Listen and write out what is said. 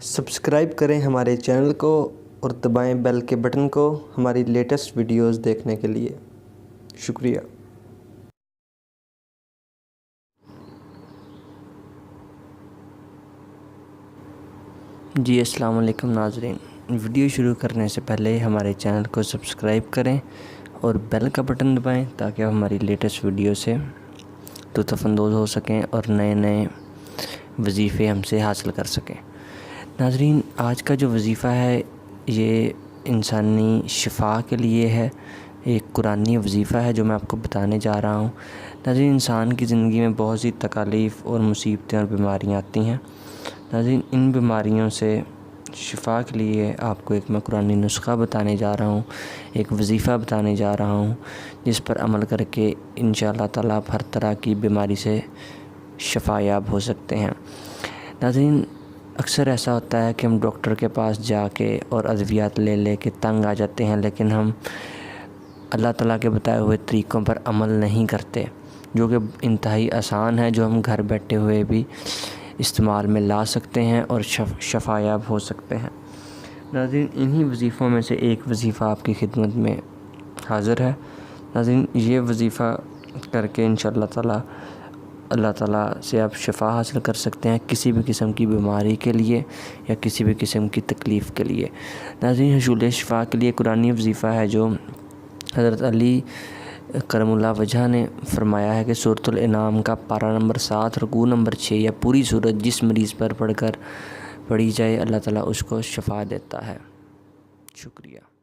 Subscribe کریں ہمارے channel کو اور دبائیں بیل کے بٹن کو ہماری لیٹسٹ ویڈیوز دیکھنے کے لیے۔ شکریہ۔ جی السلام علیکم ناظرین، ویڈیو شروع کرنے سے پہلے ہمارے چینل کو سبسکرائب کریں اور بیل کا بٹن دبائیں تاکہ آپ ہماری لیٹسٹ ویڈیو سے لطف اندوز ہو سکیں اور نئے نئے وظیفے ہم سے حاصل کر سکیں۔ ناظرین، آج کا جو وظیفہ ہے یہ انسانی شفا کے لیے ہے، ایک قرآنی وظیفہ ہے جو میں آپ کو بتانے جا رہا ہوں۔ ناظرین، انسان کی زندگی میں بہت سی تکالیف اور مصیبتیں اور بیماریاں آتی ہیں۔ ناظرین، ان بیماریوں سے شفا کے لیے آپ کو ایک میں قرآنی نسخہ بتانے جا رہا ہوں، ایک وظیفہ بتانے جا رہا ہوں جس پر عمل کر کے انشاءاللہ تعالیٰ آپ ہر طرح کی بیماری سے شفا یاب ہو سکتے ہیں۔ ناظرین، اکثر ایسا ہوتا ہے کہ ہم ڈاکٹر کے پاس جا کے اور ادویات لے لے کے تنگ آ جاتے ہیں، لیکن ہم اللہ تعالیٰ کے بتائے ہوئے طریقوں پر عمل نہیں کرتے، جو کہ انتہائی آسان ہے، جو ہم گھر بیٹھے ہوئے بھی استعمال میں لا سکتے ہیں اور شفا یاب ہو سکتے ہیں۔ ناظرین، انہی وظیفوں میں سے ایک وظیفہ آپ کی خدمت میں حاضر ہے۔ ناظرین، یہ وظیفہ کر کے انشاءاللہ تعالیٰ اللہ تعالیٰ سے آپ شفا حاصل کر سکتے ہیں کسی بھی قسم کی بیماری کے لیے یا کسی بھی قسم کی تکلیف کے لیے۔ ناظرین، حصول شفا کے لیے قرآنی وظیفہ ہے جو حضرت علی کرم اللہ وجہ نے فرمایا ہے کہ سورۃ الانعام کا پارہ نمبر 7 رکوع نمبر 6 یا پوری سورت جس مریض پر پڑھی جائے اللہ تعالیٰ اس کو شفا دیتا ہے۔ شکریہ۔